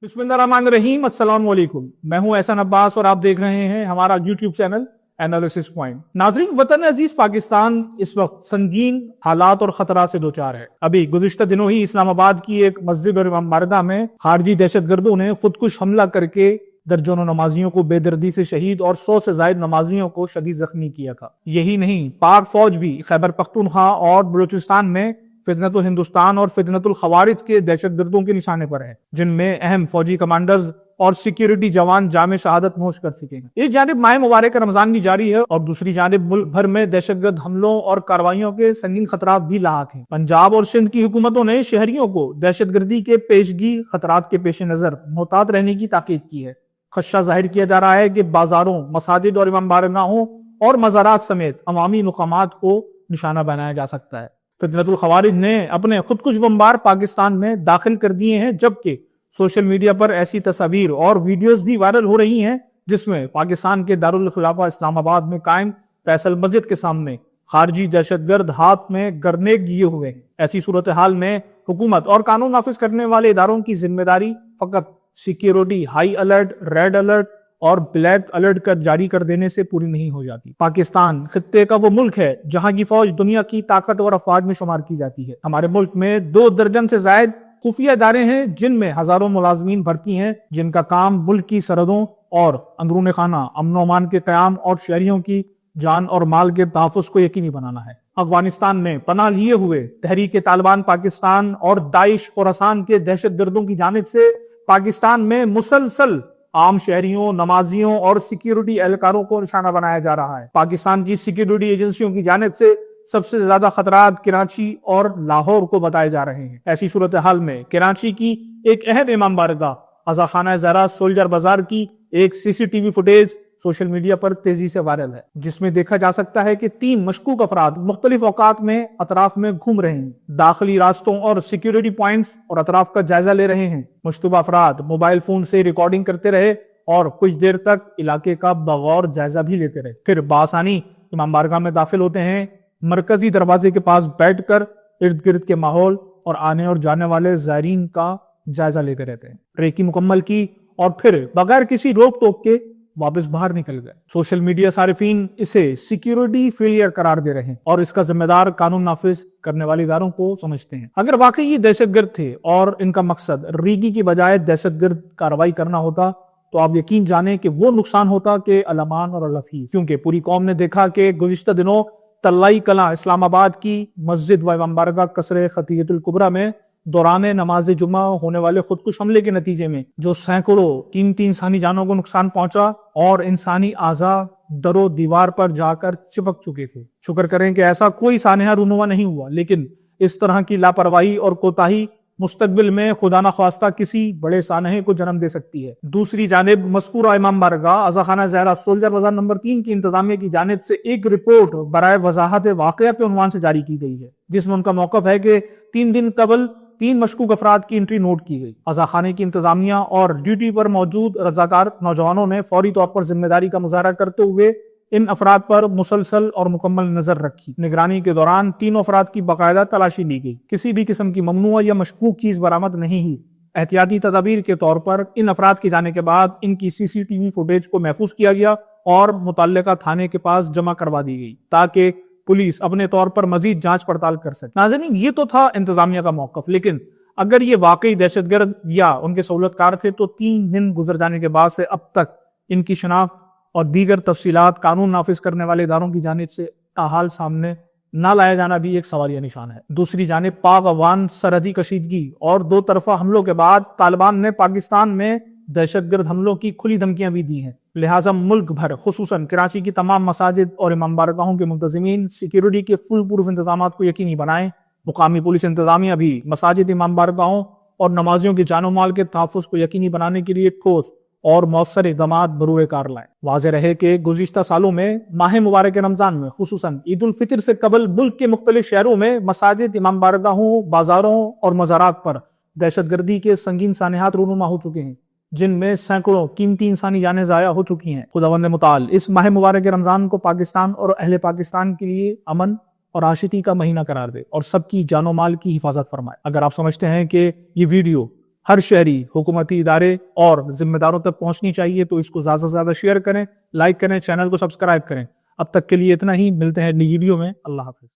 बिस्मिल्लाहिर्रहमानिर्रहीम। अस्सलाम वालेकुम। मैं हूं एहसन अब्बास और आप देख रहे हैं हमारा यूट्यूब चैनल एनालिसिस पॉइंट। नाजरीन, वतन अजीज पाकिस्तान इस वक्त संगीन हालात और खतरा से दो चार है। अभी गुज़िश्ता दिनों ही इस्लामाबाद की एक मस्जिद और इमामबारगाह में खारजी दहशतगर्दों ने खुदकुश हमला करके दर्जनों नमाजियों को बेदर्दी से शहीद और 100 से ज्यादा नमाजियों को शदीद जख्मी किया था। यही नहीं, पाक फौज भी खैबर पख्तूनख्वा और बलूचिस्तान में फितनतुल हिंदुस्तान और फितनतुल खवारिज के दहशतगर्दों के निशाने पर है, जिनमें अहम फौजी कमांडर्स और सिक्योरिटी जवान जामे शहादत नोश कर सके हैं। एक जानिब माह मुबारक रमजान की जारी है और दूसरी जानिब मुल्क भर में दहशतगर्द हमलों और कार्रवाइयों के संगीन खतरात भी लाक हैं। पंजाब और सिंध की हुकूमतों ने शहरियों को दहशतगर्दी के पेशगी खतरात के पेश नजर मोहतात रहने की ताकीद की है। खदशा जाहिर किया जा रहा है कि बाजारों, मसाजिद और इमामबारगाहों और मज़ारात समेत अवामी मुकामात को निशाना बनाया जा सकता है। फितनतुल खवारिज ने अपने खुदकुश बमबार पाकिस्तान में दाखिल कर दिए हैं, जबकि सोशल मीडिया पर ऐसी तस्वीर और वीडियोस भी वायरल हो रही हैं जिसमें पाकिस्तान के दारुल खिलाफा इस्लामाबाद में कायम फैसल मस्जिद के सामने खारजी दहशतगर्द हाथ में ग्रेनेड लिए हुए हैं। ऐसी सूरत हाल में हुकूमत और कानून नाफिज करने वाले इदारों की जिम्मेदारी फकत security high alert, red alert और ब्लैक अलर्ट कर जारी कर देने से पूरी नहीं हो जाती। पाकिस्तान खित्ते का वो मुल्क है जहां की फौज दुनिया की ताकतवर अफवाज में शुमार की जाती है। हमारे मुल्क में 2 दर्जन से जायद खुफिया इदारे हैं जिनमें हजारों मुलाजमीन भर्ती हैं, जिनका काम मुल्क की सरहदों और अंदरून खाना अमन व अमान के क़याम और शहरियों की जान और माल के तहफ़्फ़ुज़ को यकीनी बनाना है। अफगानिस्तान में पनाह लिए हुए तहरीक तालिबान पाकिस्तान और दाइश और असान के दहशतगर्दों की जानिब से पाकिस्तान में मुसलसल आम शहरियों, नमाजियों और सिक्योरिटी एहलकारों को निशाना बनाया जा रहा है। पाकिस्तान की सिक्योरिटी एजेंसियों की जानिब से सबसे ज्यादा खतरात कराची और लाहौर को बताए जा रहे हैं। ऐसी सूरत हाल में कराची की एक अहम इमामबारगाह अज़ाखाना ज़हरा सोल्जर बाजार की एक सीसीटीवी फुटेज सोशल मीडिया पर तेजी से वायरल है, जिसमें देखा जा सकता है कि 3 मशकूक अफराद मुख्तलिफ औकात में अतराफ में घूम रहे हैं, दाखिली रास्तों और सिक्योरिटी पॉइंट्स और अतराफ का जायजा ले रहे हैं। मुश्तबा अफराद मोबाइल फोन से रिकॉर्डिंग करते रहे और कुछ देर तक इलाके का बगौर जायजा भी लेते रहे। फिर बासानी इमामबारगाह में दाखिल होते हैं, मरकजी दरवाजे के पास बैठकर इर्द गिर्द के माहौल और आने और जाने वाले ज़ायरीन का जायजा लेते रहते हैं। रेकी मुकम्मल की और फिर बगैर किसी रोक टोक के वापस बाहर निकल गए। सोशल मीडिया सारिफीन इसे सिक्योरिटी फेलियर करार दे रहे हैं और इसका जिम्मेदार कानून नाफिज करने वाले इदारों को समझते हैं। अगर वाकई ये दहशतगर्द थे और इनका मकसद रीगी की बजाय दहशतगर्द कार्रवाई करना होता तो आप यकीन जाने कि वो नुकसान होता कि अलमान और अलफी, क्योंकि पूरी कौम ने देखा कि गुज़िश्ता दिनों तल्लाई कलां इस्लामाबाद की मस्जिद व इमामबारगाह कसरे खतीयतुल कुबरा में दौरान नमाज जुमा होने वाले खुदकुश हमले के नतीजे में जो सैकड़ों कीमती इंसानी जानों को नुकसान पहुंचा और इंसानी आज़ा दरो दीवार पर जाकर चिपक चुके थे। शुक्र करें कि ऐसा कोई सानहा रूनुमा नहीं हुआ, लेकिन इस तरह की लापरवाही और कोताही मुस्तकबिल में खुदा न ख्वास्ता किसी बड़े सानहे को जन्म दे सकती है। दूसरी जानिब मज़कूरा इमामबारगाह अज़ाखाना ज़हरा सोल्जर बाजार नंबर 3 की इंतजामिया की जानिब से एक रिपोर्ट बराए वजाहत वाक़या के उन्वान से जारी की गई है, जिसमें उनका मौक़िफ़ है कि 3 दिन कबल 3 मशकूक अफराद की एंट्री नोट की गई। अज़ाखाने की इंतजामिया और ड्यूटी पर मौजूद रजाकार नौजवानों ने फौरी तौर पर जिम्मेदारी का मुजाहरा करते हुए इन अफराद पर मुसलसल और मुकम्मल नजर रखी। निगरानी के दौरान 3 अफराद की बाकायदा तलाशी ली गई। किसी भी किस्म की ममनुआ या मशकूक चीज बरामद नहीं हुई। एहतियाती तदाबीर के तौर पर इन अफराद के जाने के बाद इनकी सीसीटीवी फुटेज को महफूज किया गया और मुतल्लिका थाने के पास जमा करवा दी गई ताकि पुलिस अपने तौर पर मजीद जांच पड़ताल कर सके। नाज़रीन, ये तो था इंतजामिया का मौक़िफ़, लेकिन अगर ये वाकई दहशतगर्द या उनके सहूलतकार थे तो 3 दिन गुजर जाने के बाद से अब तक इनकी शनाख्त और दीगर तफसीलात कानून नाफिज करने वाले इदारों की जानिब से ताहाल सामने न लाया जाना भी एक सवालिया निशान है। दूसरी जानिब पाक अफगान सरहदी कशीदगी और 2 तरफा हमलों के बाद तालिबान ने पाकिस्तान में दहशतगर्द हमलों की खुली धमकियां भी दी हैं। लिहाजा मुल्क भर खुसूसन कराची की तमाम मसाजिद और इमामबारगाहों के मुंतज़िमीन सिक्योरिटी के फुल प्रूफ इंतजाम को यकीनी बनाएं। मुकामी पुलिस इंतजामिया भी मसाजिद, इमामबारगाहों और नमाजियों की जानो माल के तहफ़्फ़ुज़ को यकीनी बनाने के लिए ठोस और मौसर इक़दामात बरूए कार लाएं। वाज़ेह रहे कि गुज़िश्ता सालों में माह मुबारक रमजान में खुसूसन ईद उल फितर से कबल मुल्क के मुख्तलिफ शहरों में मसाजिद, इमामबारगाहों, बाजारों और मज़ारात पर दहशतगर्दी के संगीन सानहात रूनुमा हो चुके हैं, जिनमें सैकड़ों कीमती इंसानी जानें ज़ाया हो चुकी हैं। खुदावंद मुताल इस माह मुबारक रमजान को पाकिस्तान और अहले पाकिस्तान के लिए अमन और आशिकी का महीना करार दे और सबकी जानो माल की हिफाजत फरमाए। अगर आप समझते हैं कि ये वीडियो ہر شہری، حکومتی ادارے اور ذمہ داروں تک پہنچنی چاہیے، تو اس کو زیادہ سے زیادہ شیئر کریں، لائک کریں، چینل کو سبسکرائب کریں۔ اب تک کے لیے اتنا ہی، ملتے ہیں اگلی ویڈیو میں، اللہ حافظ۔